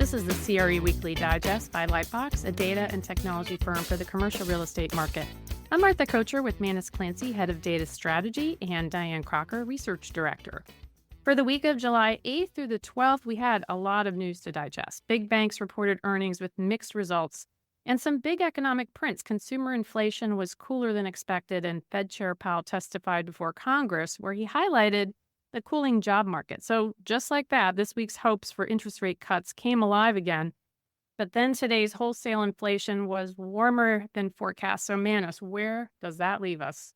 This is the CRE Weekly Digest by LightBox, a data and technology firm for the commercial real estate market. I'm Martha Kocher with Manus Clancy, Head of Data Strategy, and Diane Crocker, Research Director. For the week of July 8th through the 12th, we had a lot of news to digest. Big banks reported earnings with mixed results and some big economic prints. Consumer inflation was cooler than expected, and Fed Chair Powell testified before Congress, where he highlighted the cooling job market. So just like that, this week's hopes for interest rate cuts came alive again. But then today's wholesale inflation was warmer than forecast. So Manus, where does that leave us?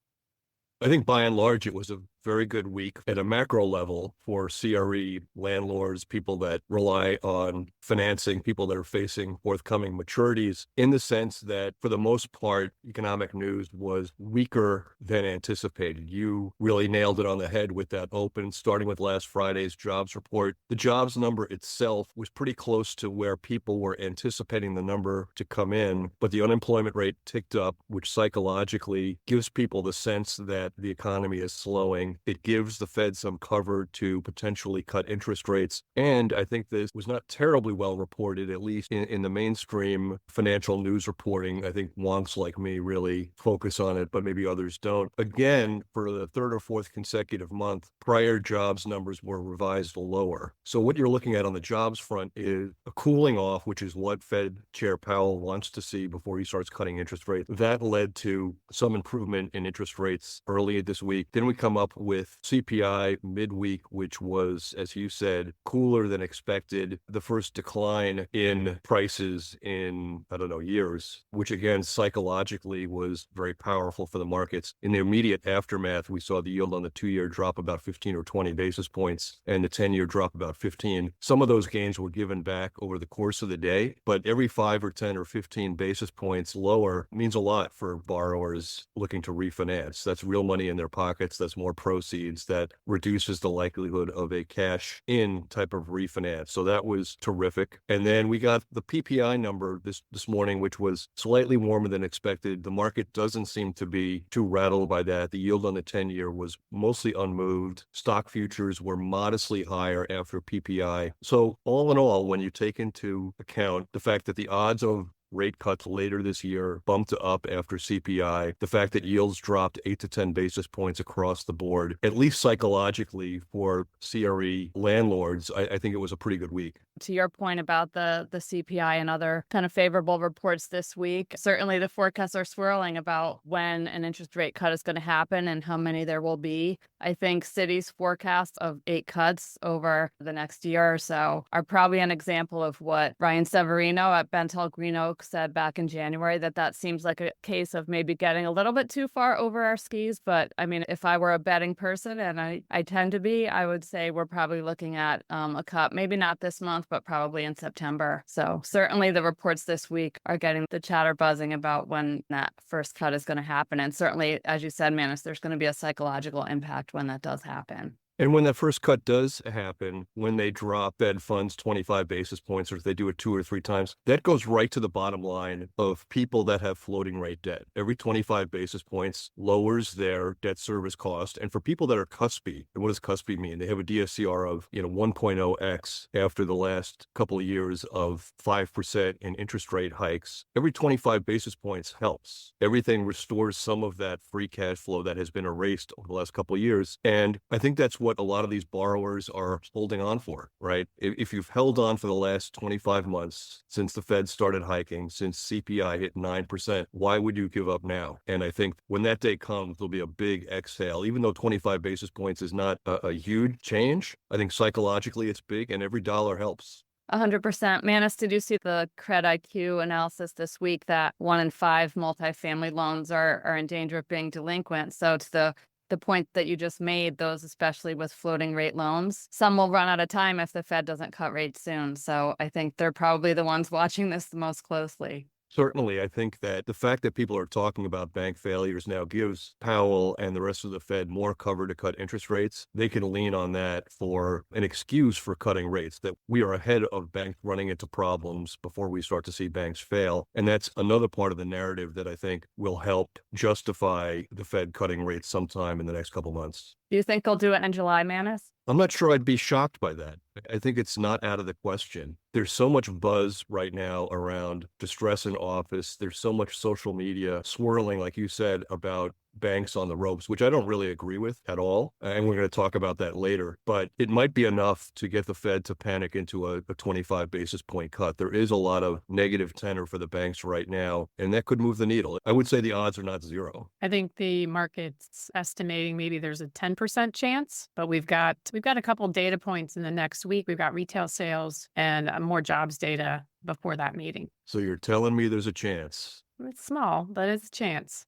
I think by and large, it was a very good week at a macro level for CRE landlords, people that rely on financing, people that are facing forthcoming maturities, in the sense that for the most part, economic news was weaker than anticipated. You really nailed it on the head with that open, starting with last Friday's jobs report. The jobs number itself was pretty close to where people were anticipating the number to come in, but the unemployment rate ticked up, which psychologically gives people the sense that the economy is slowing. It gives the Fed some cover to potentially cut interest rates. And I think this was not terribly well reported, at least in the mainstream financial news reporting. I think wonks like me really focus on it, but maybe others don't. Again, for the third or fourth consecutive month, prior jobs numbers were revised lower. So what you're looking at on the jobs front is a cooling off, which is what Fed Chair Powell wants to see before he starts cutting interest rates. That led to some improvement in interest rates early this week. Then we come up with CPI midweek, which was, as you said, cooler than expected. The first decline in prices in, years, which again, psychologically was very powerful for the markets. In the immediate aftermath, we saw the yield on the 2-year drop about 15 or 20 basis points and the 10-year drop about 15. Some of those gains were given back over the course of the day, but every 5 or 10 or 15 basis points lower means a lot for borrowers looking to refinance. That's real money in their pockets. That's more proceeds. That reduces the likelihood of a cash in type of refinance. So that was terrific. And then we got the PPI number this morning, which was slightly warmer than expected. The market doesn't seem to be too rattled by that. The yield on the 10-year was mostly unmoved. Stock futures were modestly higher after PPI. So all in all, when you take into account the fact that the odds of rate cuts later this year bumped up after CPI, the fact that yields dropped 8 to 10 basis points across the board, at least psychologically for CRE landlords, I think it was a pretty good week. To your point about the CPI and other kind of favorable reports this week, certainly the forecasts are swirling about when an interest rate cut is going to happen and how many there will be. I think Citi's forecast of 8 cuts over the next year or so are probably an example of what Ryan Severino at Bentel Green Oak said back in January, that seems like a case of maybe getting a little bit too far over our skis. But I mean, if I were a betting person, and I tend to be, I would say we're probably looking at a cut, maybe not this month, but probably in September. So certainly the reports this week are getting the chatter buzzing about when that first cut is going to happen. And certainly, as you said, Manus, there's going to be a psychological impact when that does happen. And when that first cut does happen, when they drop Fed funds 25 basis points, or if they do it 2 or 3 times, that goes right to the bottom line of people that have floating rate debt. Every 25 basis points lowers their debt service cost. And for people that are cuspy, what does cuspy mean? They have a DSCR of 1.0x after the last couple of years of 5% in interest rate hikes. Every 25 basis points helps. Everything restores some of that free cash flow that has been erased over the last couple of years. And I think that's what a lot of these borrowers are holding on for, right? If you've held on for the last 25 months since the Fed started hiking, since CPI hit 9%, why would you give up now? And I think when that day comes, there'll be a big exhale. Even though 25 basis points is not a huge change, I think psychologically it's big, and every dollar helps. 100%. Manus, did you see the Credit IQ analysis this week that 1 in 5 multifamily loans are in danger of being delinquent? So to the point that you just made, those especially with floating rate loans, some will run out of time if the Fed doesn't cut rates soon. So I think they're probably the ones watching this the most closely. Certainly, I think that the fact that people are talking about bank failures now gives Powell and the rest of the Fed more cover to cut interest rates. They can lean on that for an excuse for cutting rates, that we are ahead of banks running into problems before we start to see banks fail. And that's another part of the narrative that I think will help justify the Fed cutting rates sometime in the next couple months. Do you think they'll do it in July, Manus? I'm not sure I'd be shocked by that. I think it's not out of the question. There's so much buzz right now around distress in office. There's so much social media swirling, like you said, about banks on the ropes, which I don't really agree with at all. And we're going to talk about that later. But it might be enough to get the Fed to panic into a 25 basis point cut. There is a lot of negative tenor for the banks right now, and that could move the needle. I would say the odds are not zero. I think the market's estimating maybe there's a 10% chance, but we've got a couple data points in the next week. We've got retail sales and more jobs data before that meeting. So you're telling me there's a chance? It's small, but it's a chance.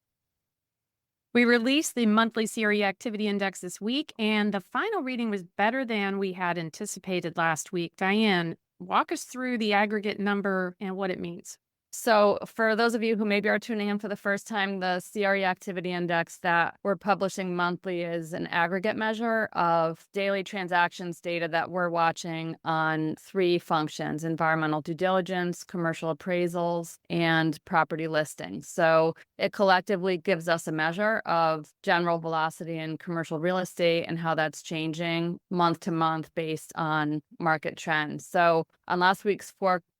We released the monthly CRE activity index this week, and the final reading was better than we had anticipated last week. Diane, walk us through the aggregate number and what it means. So for those of you who maybe are tuning in for the first time, the CRE activity index that we're publishing monthly is an aggregate measure of daily transactions data that we're watching on three functions: environmental due diligence, commercial appraisals, and property listings. So it collectively gives us a measure of general velocity in commercial real estate and how that's changing month to month based on market trends. So on last week's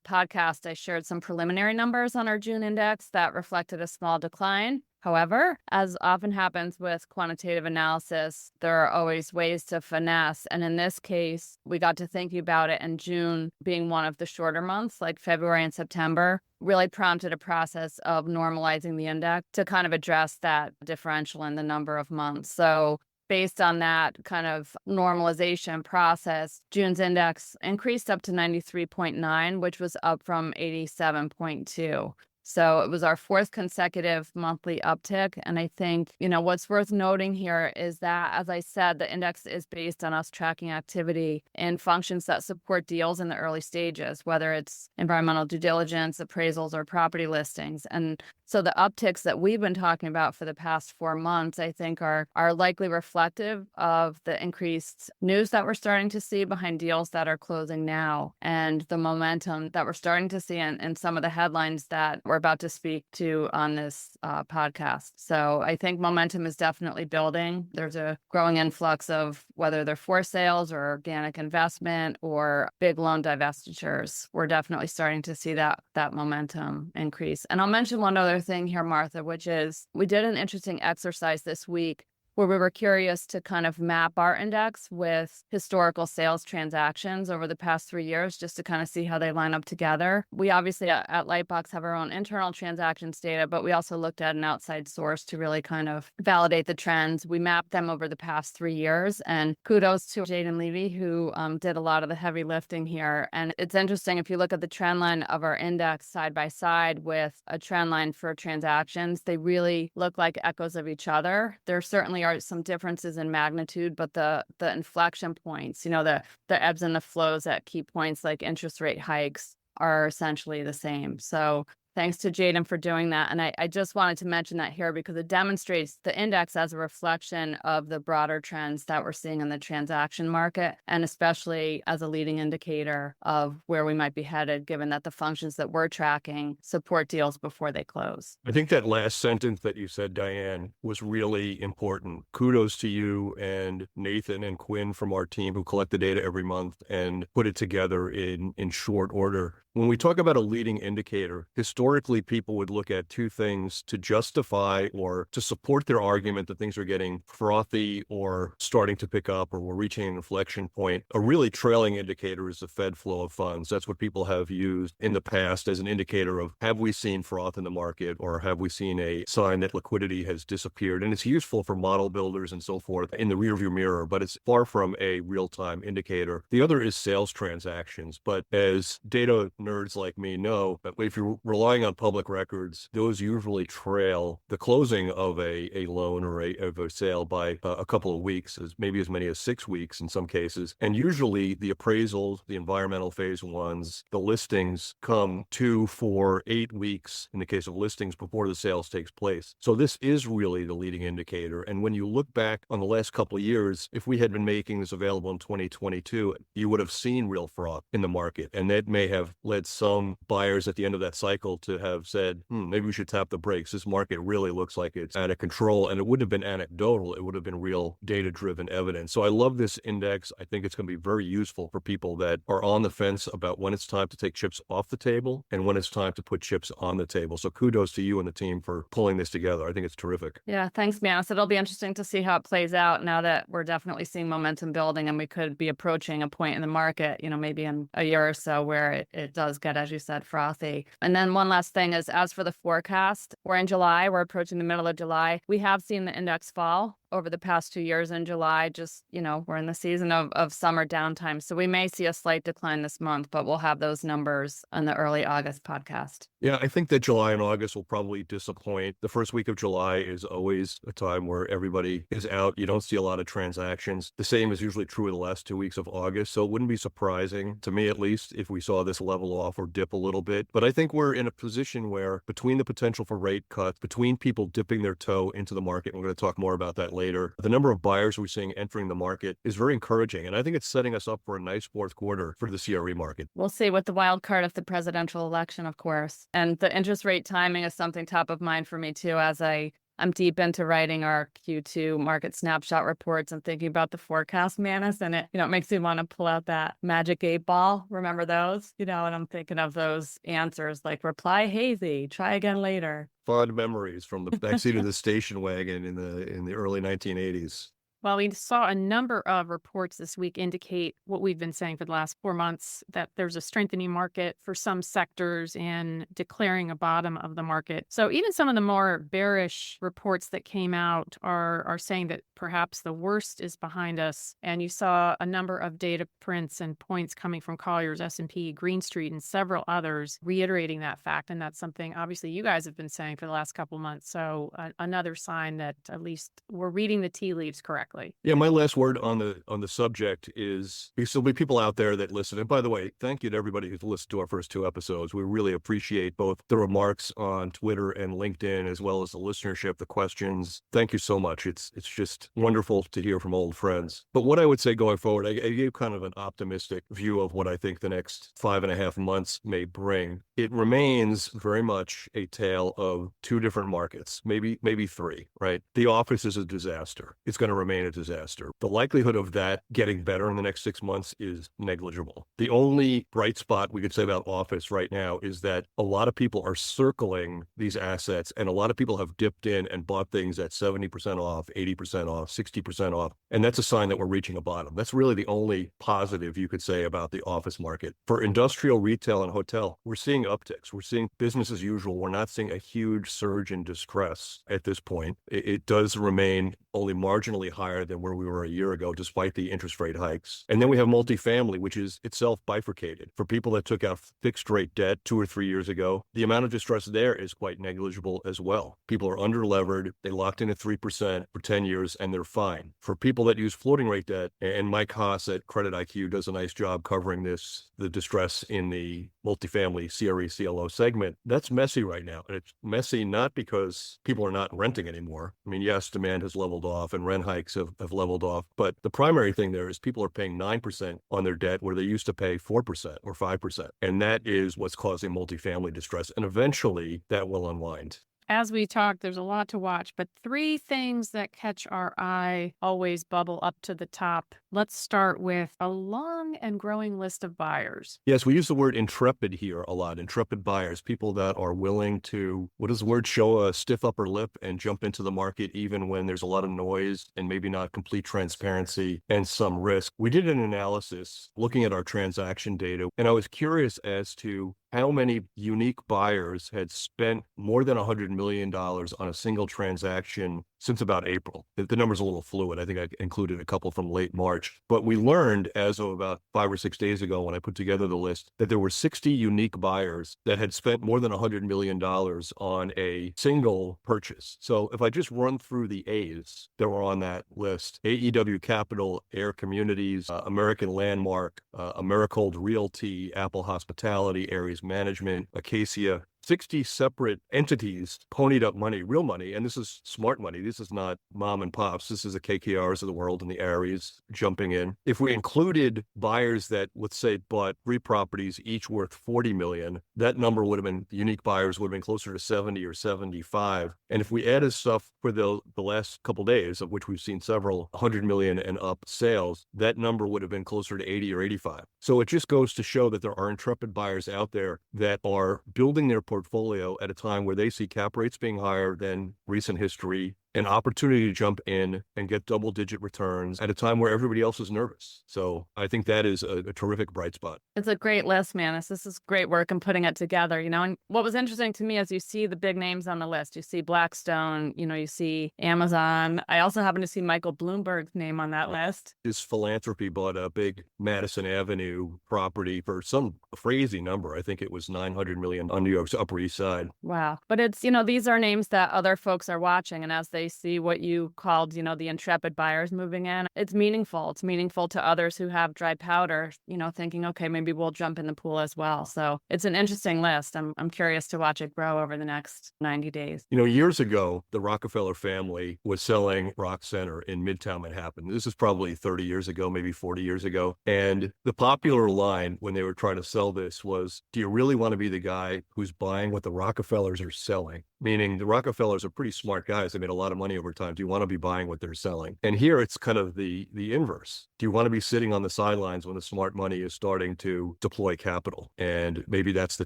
podcast, I shared some preliminary numbers on our June index that reflected a small decline. However, as often happens with quantitative analysis, there are always ways to finesse. And in this case, we got to thinking about it, and June being one of the shorter months, like February and September, really prompted a process of normalizing the index to kind of address that differential in the number of months. So based on that kind of normalization process, June's index increased up to 93.9, which was up from 87.2. So it was our fourth consecutive monthly uptick. And I think, what's worth noting here is that, as I said, the index is based on us tracking activity in functions that support deals in the early stages, whether it's environmental due diligence, appraisals, or property listings. And so the upticks that we've been talking about for the past 4 months, I think, are likely reflective of the increased news that we're starting to see behind deals that are closing now, and the momentum that we're starting to see in some of the headlines that we're about to speak to on this podcast. So I think momentum is definitely building. There's a growing influx of whether they're for sales or organic investment or big loan divestitures. We're definitely starting to see that momentum increase. And I'll mention one other thing here, Martha, which is we did an interesting exercise this week where we were curious to kind of map our index with historical sales transactions over the past 3 years, just to kind of see how they line up together. We obviously at LightBox have our own internal transactions data, but we also looked at an outside source to really kind of validate the trends. We mapped them over the past 3 years, and kudos to Jaden Levy, who did a lot of the heavy lifting here. And it's interesting, if you look at the trend line of our index side by side with a trend line for transactions, they really look like echoes of each other. There certainly are some differences in magnitude, but the inflection points, the ebbs and the flows at key points like interest rate hikes are essentially the same. So thanks to Jaden for doing that. And I just wanted to mention that here because it demonstrates the index as a reflection of the broader trends that we're seeing in the transaction market, and especially as a leading indicator of where we might be headed, given that the functions that we're tracking support deals before they close. I think that last sentence that you said, Diane, was really important. Kudos to you and Nathan and Quinn from our team who collect the data every month and put it together in short order. When we talk about a leading indicator, historically, people would look at two things to justify or to support their argument that things are getting frothy or starting to pick up or we're reaching an inflection point. A really trailing indicator is the Fed flow of funds. That's what people have used in the past as an indicator of, have we seen froth in the market or have we seen a sign that liquidity has disappeared? And it's useful for model builders and so forth in the rearview mirror, but it's far from a real-time indicator. The other is sales transactions. But as data nerds like me know, that if you're relying on public records, those usually trail the closing of a loan or of a sale by a couple of weeks, maybe as many as 6 weeks in some cases. And usually the appraisals, the environmental phase ones, the listings come 2, 4, 8 weeks in the case of listings before the sales takes place. So this is really the leading indicator. And when you look back on the last couple of years, if we had been making this available in 2022, you would have seen real froth in the market. And that may have led some buyers at the end of that cycle to have said, maybe we should tap the brakes. This market really looks like it's out of control. And it wouldn't have been anecdotal. It would have been real data-driven evidence. So I love this index. I think it's going to be very useful for people that are on the fence about when it's time to take chips off the table and when it's time to put chips on the table. So kudos to you and the team for pulling this together. I think it's terrific. Yeah, thanks, Manis. It'll be interesting to see how it plays out now that we're definitely seeing momentum building and we could be approaching a point in the market, maybe in a year or so where it does get, as you said, frothy. And then one last thing is, as for the forecast, we're in July, we're approaching the middle of July. We have seen the index fall over the past 2 years in July. Just, we're in the season of summer downtime. So we may see a slight decline this month, but we'll have those numbers on the early August podcast. Yeah, I think that July and August will probably disappoint. The first week of July is always a time where everybody is out. You don't see a lot of transactions. The same is usually true of the last 2 weeks of August. So it wouldn't be surprising, to me at least, if we saw this level off or dip a little bit. But I think we're in a position where between the potential for rate cuts, between people dipping their toe into the market, and we're going to talk more about that later, the number of buyers we're seeing entering the market is very encouraging. And I think it's setting us up for a nice fourth quarter for the CRE market. We'll see with the wild card of the presidential election, of course. And the interest rate timing is something top of mind for me, too, as I'm deep into writing our Q2 market snapshot reports and thinking about the forecast, Manis, and it makes me want to pull out that magic 8-ball. Remember those? And I'm thinking of those answers like reply hazy, try again later. Fond memories from the backseat of the station wagon in the early 1980s. Well, we saw a number of reports this week indicate what we've been saying for the last 4 months, that there's a strengthening market for some sectors and declaring a bottom of the market. So even some of the more bearish reports that came out are saying that perhaps the worst is behind us. And you saw a number of data prints and points coming from Colliers, S&P, Green Street, and several others reiterating that fact. And that's something obviously you guys have been saying for the last couple of months. So another sign that at least we're reading the tea leaves correctly. Yeah, my last word on the subject is there'll be people out there that listen. And by the way, thank you to everybody who's listened to our first 2 episodes. We really appreciate both the remarks on Twitter and LinkedIn, as well as the listenership, the questions. Thank you so much. It's just wonderful to hear from old friends. But what I would say going forward, I gave kind of an optimistic view of what I think the next 5.5 months may bring. It remains very much a tale of 2 different markets, maybe 3, right? The office is a disaster. It's going to remain a disaster. The likelihood of that getting better in the next 6 months is negligible. The only bright spot we could say about office right now is that a lot of people are circling these assets, and a lot of people have dipped in and bought things at 70% off, 80% off, 60% off. And that's a sign that we're reaching a bottom. That's really the only positive you could say about the office market. For industrial, retail, and hotel, we're seeing upticks. We're seeing business as usual. We're not seeing a huge surge in distress at this point. It does remain only marginally higher than where we were a year ago, despite the interest rate hikes. And then we have multifamily, which is itself bifurcated. For people that took out fixed rate debt 2 or 3 years ago, the amount of distress there is quite negligible as well. People are underlevered. They locked in at 3% for 10 years, and they're fine. For people that use floating rate debt, and Mike Haas at Credit IQ does a nice job covering the distress in the multifamily CRE CLO segment, that's messy right now. And it's messy not because people are not renting anymore. I mean, yes, demand has leveled off and rent hikes have leveled off. But the primary thing there is people are paying 9% on their debt where they used to pay 4% or 5%. And that is what's causing multifamily distress. And eventually that will unwind. As we talk, there's a lot to watch, but 3 things that catch our eye always bubble up to the top. Let's start with a long and growing list of buyers. Yes, we use the word intrepid here a lot. Intrepid buyers, people that are willing to, what does the word, show a stiff upper lip and jump into the market even when there's a lot of noise and maybe not complete transparency and some risk. We did an analysis looking at our transaction data, and I was curious as to how many unique buyers had spent more than $100 million on a single transaction since about April. The number's a little fluid. I think I included a couple from late March. But we learned as of about 5 or 6 days ago when I put together the list that there were 60 unique buyers that had spent more than $100 million on a single purchase. So if I just run through the A's that were on that list, AEW Capital, Air Communities, American Landmark, Americold Realty, Apple Hospitality, Aries Management, Acacia, 60 separate entities ponied up money, real money, and this is smart money. This is not mom and pops. This is the KKRs of the world and the Aries jumping in. If we included buyers that, let's say, bought 3 properties, each worth 40 million, that number would have been, unique buyers would have been closer to 70 or 75. And if we added stuff for the last couple days, of which we've seen several 100 million and up sales, that number would have been closer to 80 or 85. So it just goes to show that there are intrepid buyers out there that are building their portfolio at a time where they see cap rates being higher than recent history, an opportunity to jump in and get double-digit returns at a time where everybody else is nervous. So I think that is a terrific bright spot. It's a great list, Manus. This is great work in putting it together, And what was interesting to me is you see the big names on the list. You see Blackstone, you see Amazon. I also happen to see Michael Bloomberg's name on that list. His philanthropy bought a big Madison Avenue property for some crazy number. I think it was 900 million on New York's Upper East Side. Wow. But it's, these are names that other folks are watching. And as they see what you called, the intrepid buyers moving in, it's meaningful. It's meaningful to others who have dry powder, thinking, okay, maybe we'll jump in the pool as well. So it's an interesting list. I'm curious to watch it grow over the next 90 days. Years ago, the Rockefeller family was selling Rock Center in Midtown Manhattan. This is probably 30 years ago, maybe 40 years ago. And the popular line when they were trying to sell this was, do you really want to be the guy who's buying what the Rockefellers are selling? Meaning the Rockefellers are pretty smart guys. They made a lot of money over time. Do you want to be buying what they're selling? And here it's kind of the inverse. Do you want to be sitting on the sidelines when the smart money is starting to deploy capital? And maybe that's the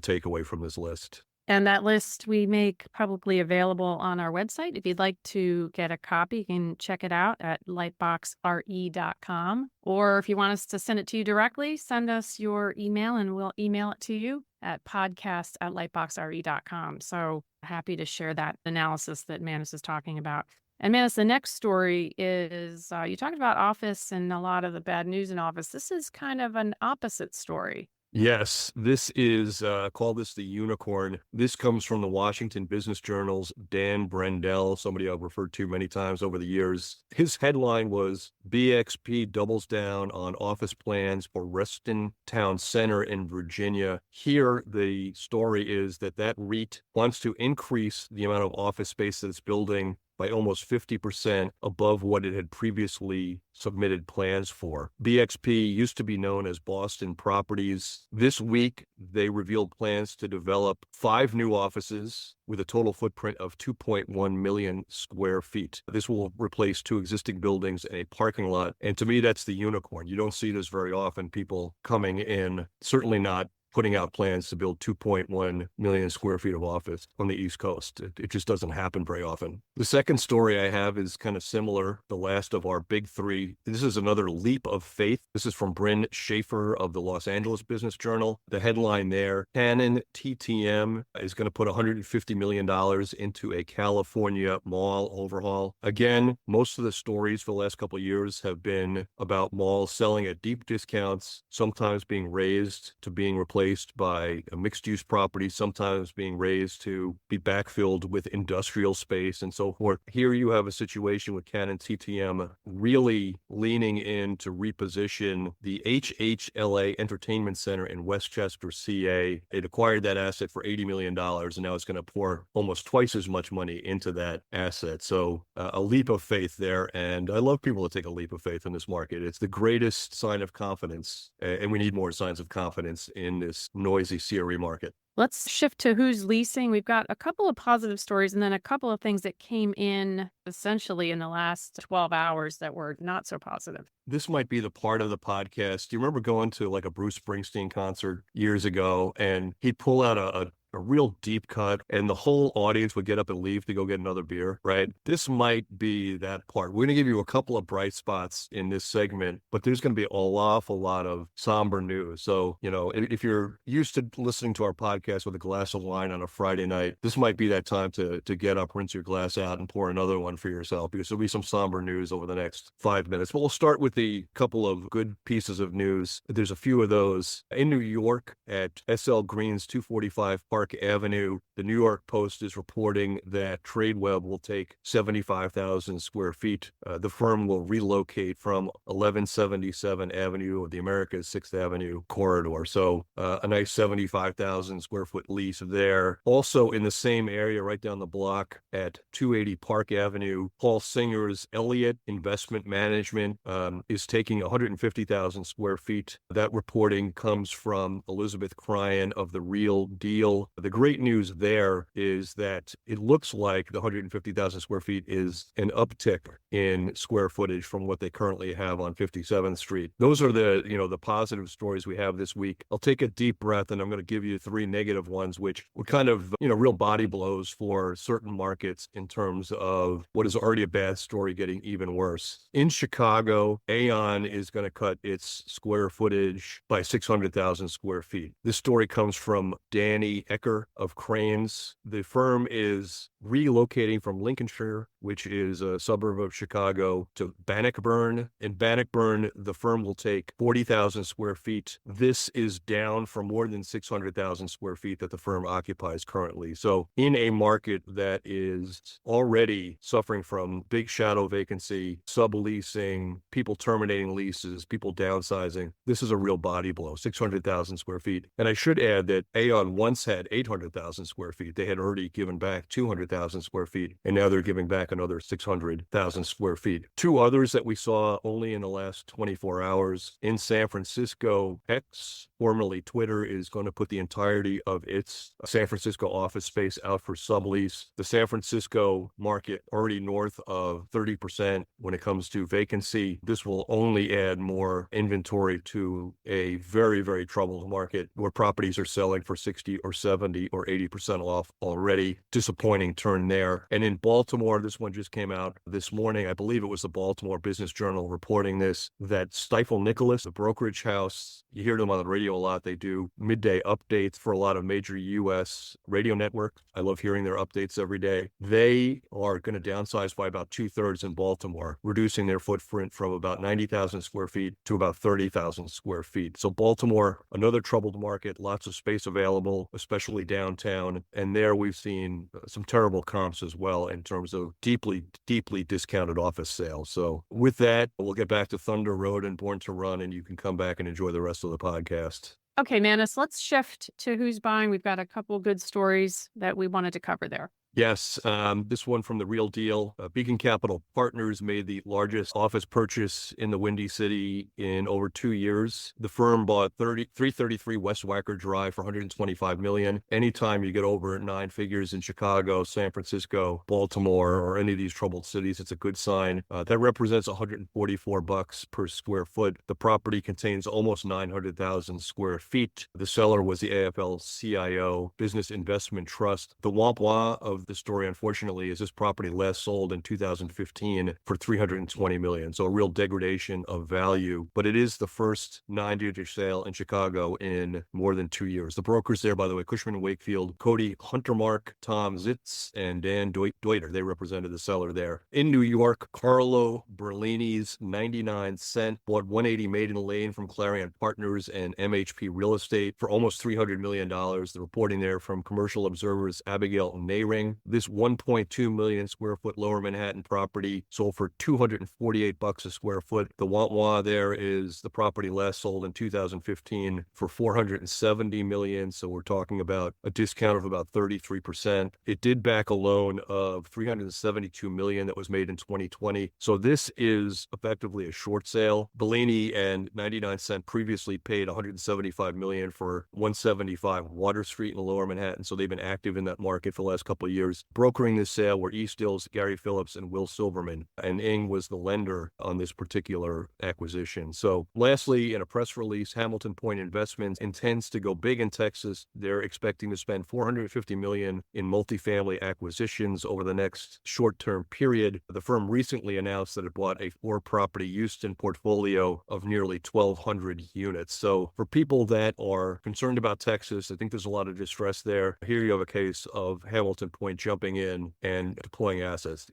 takeaway from this list. And that list we make publicly available on our website. If you'd like to get a copy, you can check it out at lightboxre.com. Or if you want us to send it to you directly, send us your email and we'll email it to you at podcast@lightboxre.com. So happy to share that analysis that Manus is talking about. And Manus, the next story is you talked about office and a lot of the bad news in office. This is kind of an opposite story. Yes, this is, call this the unicorn. This comes from the Washington Business Journal's Dan Brendel, somebody I've referred to many times over the years. His headline was, BXP doubles down on office plans for Reston Town Center in Virginia. Here, the story is that REIT wants to increase the amount of office space that it's building by almost 50% above what it had previously submitted plans for. BXP used to be known as Boston Properties. This week, they revealed plans to develop 5 new offices with a total footprint of 2.1 million square feet. This will replace 2 existing buildings and a parking lot. And to me, that's the unicorn. You don't see this very often, people coming in, certainly not putting out plans to build 2.1 million square feet of office on the East Coast. It just doesn't happen very often. The second story I have is kind of similar, the last of our big 3. This is another leap of faith. This is from Bryn Schaefer of the Los Angeles Business Journal. The headline there, Canon TTM is going to put $150 million into a California mall overhaul. Again, most of the stories for the last couple of years have been about malls selling at deep discounts, sometimes being raised to being replaced by a mixed-use property, sometimes being raised to be backfilled with industrial space and so forth. Here you have a situation with Canon TTM really leaning in to reposition the HHLA Entertainment Center in Westchester, CA. It acquired that asset for $80 million, and now it's going to pour almost twice as much money into that asset. So a leap of faith there, and I love people to take a leap of faith in this market. It's the greatest sign of confidence, and we need more signs of confidence in this noisy CRE market. Let's shift to who's leasing. We've got a couple of positive stories and then a couple of things that came in essentially in the last 12 hours that were not so positive. This might be the part of the podcast. Do you remember going to like a Bruce Springsteen concert years ago and he'd pull out a real deep cut and the whole audience would get up and leave to go get another beer, right? This might be that part. We're going to give you a couple of bright spots in this segment, but there's going to be an awful lot of somber news. So, if you're used to listening to our podcast with a glass of wine on a Friday night, this might be that time to get up, rinse your glass out and pour another one for yourself, because there'll be some somber news over the next 5 minutes. But we'll start with the couple of good pieces of news. There's a few of those. In New York at SL Green's 245 Park Park Avenue. The New York Post is reporting that TradeWeb will take 75,000 square feet. The firm will relocate from 1177 Avenue of the Americas, 6th Avenue corridor. So a nice 75,000 square foot lease there. Also in the same area, right down the block at 280 Park Avenue, Paul Singer's Elliott Investment Management is taking 150,000 square feet. That reporting comes from Elizabeth Cryan of The Real Deal. The great news there is that it looks like the 150,000 square feet is an uptick in square footage from what they currently have on 57th Street. Those are the positive stories we have this week. I'll take a deep breath and I'm going to give you 3 negative ones, which were kind of, real body blows for certain markets in terms of what is already a bad story getting even worse. In Chicago, Aon is going to cut its square footage by 600,000 square feet. This story comes from Danny Ecker of Cranes. The firm is relocating from Lincolnshire, which is a suburb of Chicago, to Bannockburn. In Bannockburn, the firm will take 40,000 square feet. This is down from more than 600,000 square feet that the firm occupies currently. So in a market that is already suffering from big shadow vacancy, subleasing, people terminating leases, people downsizing, this is a real body blow, 600,000 square feet. And I should add that Aon once had 800,000 square feet. They had already given back 200,000 square feet, and now they're giving back another 600,000 square feet. 2 others that we saw only in the last 24 hours. In San Francisco, X, formerly Twitter, is going to put the entirety of its San Francisco office space out for sublease. The San Francisco market already north of 30% when it comes to vacancy. This will only add more inventory to a very, very troubled market where properties are selling for 60 or 70 or 80% off already. Disappointing turn there. And in Baltimore, this one just came out this morning. I believe it was the Baltimore Business Journal reporting this, that Stifel Nicholas, a brokerage house, you hear them on the radio a lot. They do midday updates for a lot of major U.S. radio networks. I love hearing their updates every day. They are going to downsize by about 2/3 in Baltimore, reducing their footprint from about 90,000 square feet to about 30,000 square feet. So Baltimore, another troubled market, lots of space available, especially downtown. And there we've seen some terrible comps as well in terms of deeply, deeply discounted office sales. So with that, we'll get back to Thunder Road and Born to Run, and you can come back and enjoy the rest of the podcast. Okay, Manus, let's shift to who's buying. We've got a couple good stories that we wanted to cover there. Yes, this one from The Real Deal. Beacon Capital Partners made the largest office purchase in the Windy City in over 2 years. The firm bought 333 West Wacker Drive for $125 million. Anytime you get over 9 figures in Chicago, San Francisco, Baltimore, or any of these troubled cities, it's a good sign. That represents $144 per square foot. The property contains almost 900,000 square feet. The seller was the AFL-CIO Business Investment Trust. The wah of the story, unfortunately, is this property last sold in 2015 for $320 million. So a real degradation of value, but it is the first non-dealer sale in Chicago in more than 2 years. The brokers there, by the way, Cushman & Wakefield, Cody Huntermark, Tom Zitz, and Dan Deuter, they represented the seller there. In New York, Carlo Berlini's 99 Cent bought 180 Maiden Lane from Clarion Partners and MHP Real Estate for almost $300 million. The reporting there from Commercial Observer's Abigail Nayring. This 1.2 million square foot Lower Manhattan property sold for $248 a square foot. The wah there is the property last sold in 2015 for $470 million. So we're talking about a discount of about 33%. It did back a loan of $372 million that was made in 2020. So this is effectively a short sale. Bellini and 99 Cent previously paid $175 million for 175 Water Street in Lower Manhattan. So they've been active in that market for the last couple of years. Brokering this sale were Eastills, Gary Phillips, and Will Silverman, and Ing was the lender on this particular acquisition. So lastly, in a press release, Hamilton Point Investments intends to go big in Texas. They're expecting to spend $450 million in multifamily acquisitions over the next short-term period. The firm recently announced that it bought a 4-property Houston portfolio of nearly 1,200 units. So for people that are concerned about Texas, I think there's a lot of distress there. Here you have a case of Hamilton Point point jumping in and deploying assets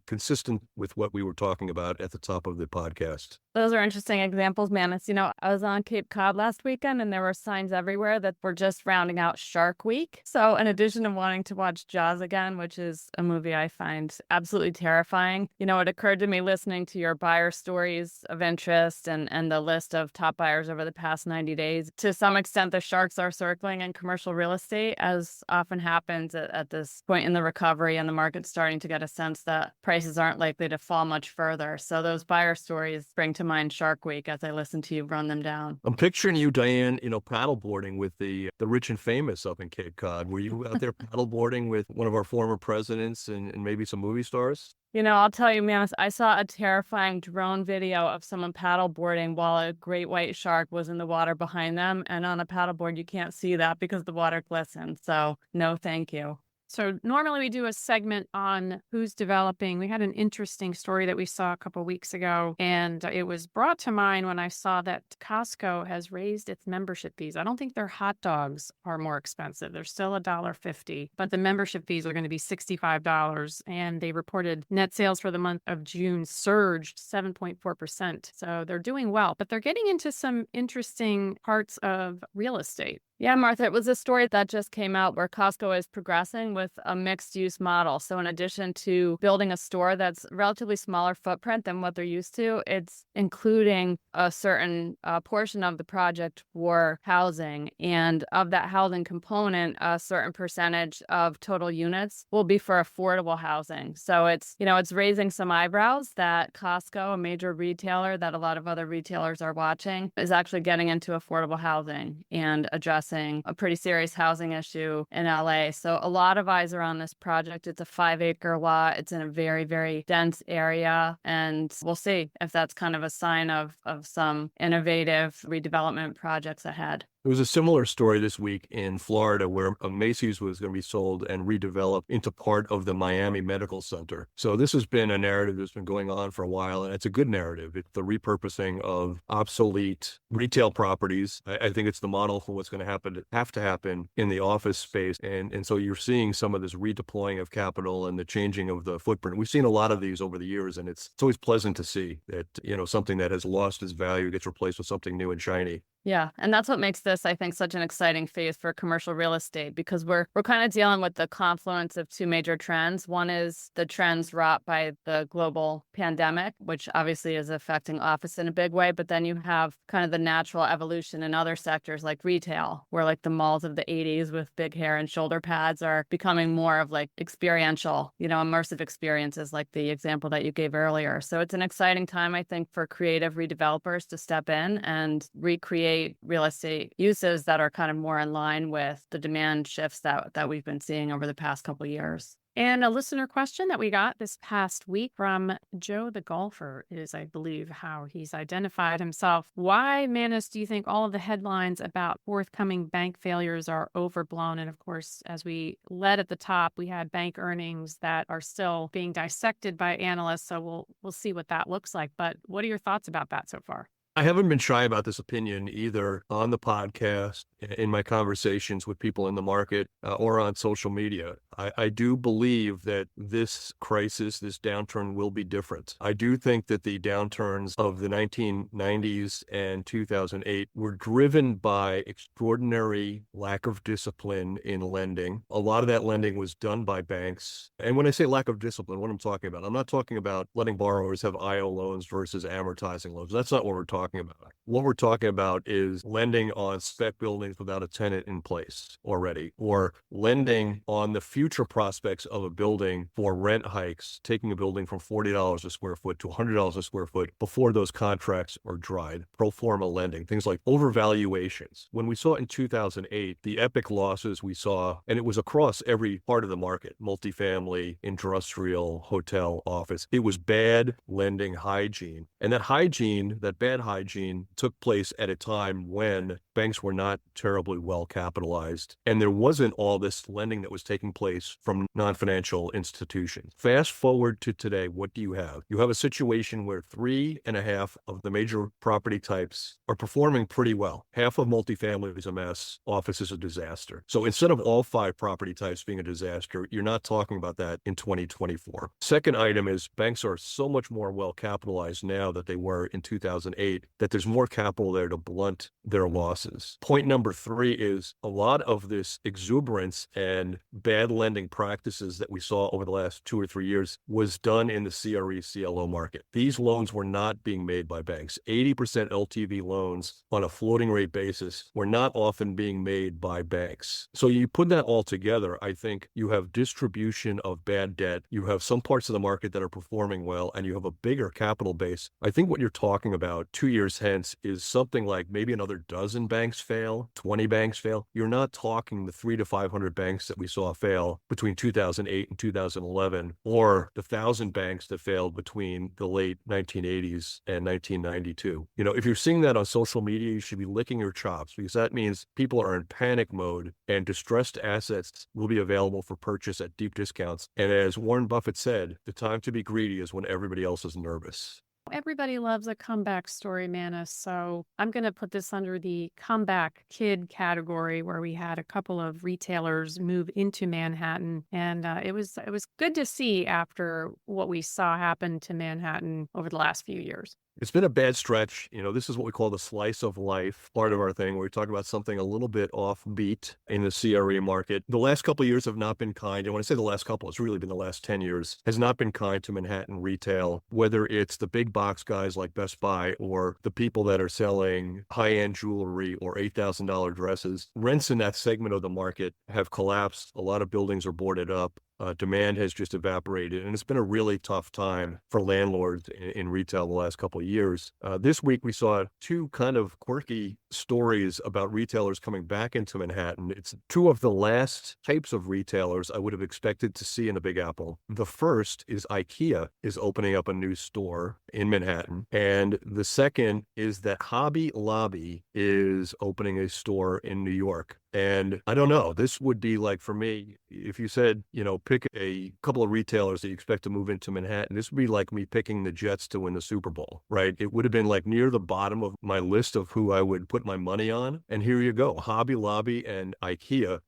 consistent with what we were talking about at the top of the podcast. Those are interesting examples, man. It's, I was on Cape Cod last weekend and there were signs everywhere that we're just rounding out Shark Week. So in addition to wanting to watch Jaws again, which is a movie I find absolutely terrifying, it occurred to me listening to your buyer stories of interest and the list of top buyers over the past 90 days. To some extent, the sharks are circling in commercial real estate, as often happens at this point in the recovery, and the market's starting to get a sense that prices aren't likely to fall much further. So those buyer stories bring to mind Shark Week as I listen to you run them down. I'm picturing you, Diane, paddleboarding with the rich and famous up in Cape Cod. Were you out there paddleboarding with one of our former presidents and maybe some movie stars? I'll tell you, man, I saw a terrifying drone video of someone paddleboarding while a great white shark was in the water behind them. And on a paddleboard, you can't see that because the water glistens. So no, thank you. So normally we do a segment on who's developing. We had an interesting story that we saw a couple of weeks ago, and it was brought to mind when I saw that Costco has raised its membership fees. I don't think their hot dogs are more expensive. They're still $1.50, but the membership fees are going to be $65. And they reported net sales for the month of June surged 7.4%. So they're doing well, but they're getting into some interesting parts of real estate. Yeah, Martha, it was a story that just came out where Costco is progressing with a mixed-use model. So in addition to building a store that's relatively smaller footprint than what they're used to, it's including a certain portion of the project for housing. And of that housing component, a certain percentage of total units will be for affordable housing. So it's raising some eyebrows that Costco, a major retailer that a lot of other retailers are watching, is actually getting into affordable housing and addressing a pretty serious housing issue in LA. So a lot of eyes are on this project. It's a 5-acre lot. It's in a very, very dense area. And we'll see if that's kind of a sign of some innovative redevelopment projects ahead. There was a similar story this week in Florida where a Macy's was going to be sold and redeveloped into part of the Miami Medical Center. So this has been a narrative that's been going on for a while, and it's a good narrative. It's the repurposing of obsolete retail properties. I think it's the model for what's going to have to happen in the office space. And so you're seeing some of this redeploying of capital and the changing of the footprint. We've seen a lot of these over the years, and it's always pleasant to see that, something that has lost its value gets replaced with something new and shiny. Yeah. And that's what makes this, I think, such an exciting phase for commercial real estate, because we're kind of dealing with the confluence of two major trends. One is the trends wrought by the global pandemic, which obviously is affecting office in a big way. But then you have kind of the natural evolution in other sectors like retail, where like the malls of the 80s with big hair and shoulder pads are becoming more of like experiential, immersive experiences like the example that you gave earlier. So it's an exciting time, I think, for creative redevelopers to step in and recreate real estate uses that are kind of more in line with the demand shifts that we've been seeing over the past couple of years. And a listener question that we got this past week from Joe the Golfer is, I believe, how he's identified himself. Why, Manus, do you think all of the headlines about forthcoming bank failures are overblown? And of course, as we led at the top, we had bank earnings that are still being dissected by analysts. So we'll see what that looks like. But what are your thoughts about that so far? I haven't been shy about this opinion either on the podcast, in my conversations with people in the market, or on social media. I do believe that this crisis, this downturn will be different. I do think that the downturns of the 1990s and 2008 were driven by extraordinary lack of discipline in lending. A lot of that lending was done by banks. And when I say lack of discipline, what I'm talking about, I'm not talking about letting borrowers have IO loans versus amortizing loans. That's not what we're talking about. What we're talking about is lending on spec buildings without a tenant in place already, or lending on the future prospects of a building for rent hikes, taking a building from $40 a square foot to $100 a square foot before those contracts are dried. Pro forma lending, things like overvaluations. When we saw in 2008, the epic losses we saw, and it was across every part of the market, multifamily, industrial, hotel, office, it was bad lending hygiene. And that hygiene, that bad hygiene, hygiene took place at a time when banks were not terribly well capitalized, and there wasn't all this lending that was taking place from non-financial institutions. Fast forward to today, what do you have? You have a situation where 3.5 of the major property types are performing pretty well. Half of multifamily is a mess, office is a disaster. So instead of all 5 property types being a disaster, you're not talking about that in 2024. Second item is banks are so much more well capitalized now that they were in 2008, that there's more capital there to blunt their losses. Point number 3 is a lot of this exuberance and bad lending practices that we saw over the last 2 or 3 years was done in the CRE CLO market. These loans were not being made by banks. 80% LTV loans on a floating rate basis were not often being made by banks. So you put that all together, I think you have distribution of bad debt. You have some parts of the market that are performing well, and you have a bigger capital base. I think what you're talking about 2 years hence is something like maybe another dozen banks fail, 20 banks fail. You're not talking the 300 to 500 banks that we saw fail between 2008 and 2011, or the 1,000 banks that failed between the late 1980s and 1992. If you're seeing that on social media, you should be licking your chops, because that means people are in panic mode and distressed assets will be available for purchase at deep discounts. And as Warren Buffett said, the time to be greedy is when everybody else is nervous. Everybody loves a comeback story, Manus. So I'm going to put this under the comeback kid category, where we had a couple of retailers move into Manhattan. And it was good to see after what we saw happen to Manhattan over the last few years. It's been a bad stretch. This is what we call the slice of life part of our thing, where we talk about something a little bit offbeat in the CRE market. The last couple of years have not been kind. And when I say the last couple, it's really been the last 10 years, has not been kind to Manhattan retail, whether it's the big box guys like Best Buy or the people that are selling high-end jewelry or $8,000 dresses. Rents in that segment of the market have collapsed. A lot of buildings are boarded up. Demand has just evaporated, and it's been a really tough time for landlords in retail the last couple of years. This week, we saw 2 kind of quirky stories about retailers coming back into Manhattan. It's 2 of the last types of retailers I would have expected to see in the Big Apple. The first is IKEA is opening up a new store in Manhattan, and the second is that Hobby Lobby is opening a store in New York. And I don't know, this would be like, for me, if you said, pick a couple of retailers that you expect to move into Manhattan, this would be like me picking the Jets to win the Super Bowl, right? It would have been like near the bottom of my list of who I would put my money on. And here you go, Hobby Lobby and IKEA.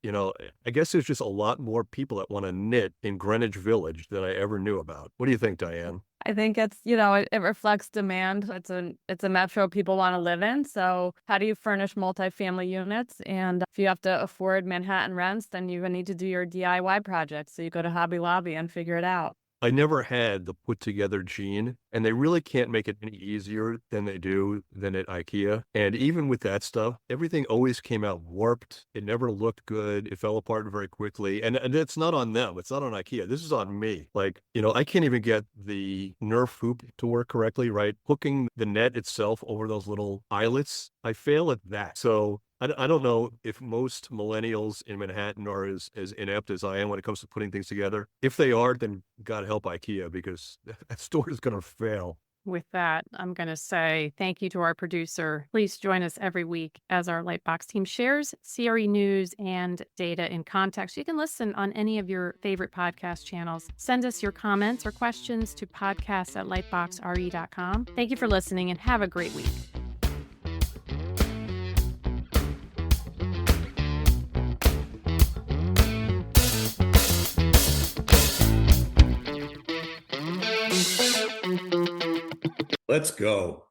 I guess there's just a lot more people that want to knit in Greenwich Village than I ever knew about. What do you think, Diane? I think it's, it reflects demand. It's a metro people want to live in. So how do you furnish multifamily units? And if you have to afford Manhattan rents, then you're going to need to do your DIY project. So you go to Hobby Lobby and figure it out. I never had the put together gene, and they really can't make it any easier than they do than at IKEA. And even with that stuff, everything always came out warped. It never looked good. It fell apart very quickly. And it's not on them. It's not on IKEA. This is on me. I can't even get the Nerf hoop to work correctly, right? Hooking the net itself over those little eyelets, I fail at that. So I don't know if most millennials in Manhattan are as inept as I am when it comes to putting things together. If they are, then God help IKEA, because that store is going to fail. With that, I'm going to say thank you to our producer. Please join us every week as our LightBox team shares CRE news and data in context. You can listen on any of your favorite podcast channels. Send us your comments or questions to podcast@lightboxre.com. Thank you for listening, and have a great week. Let's go.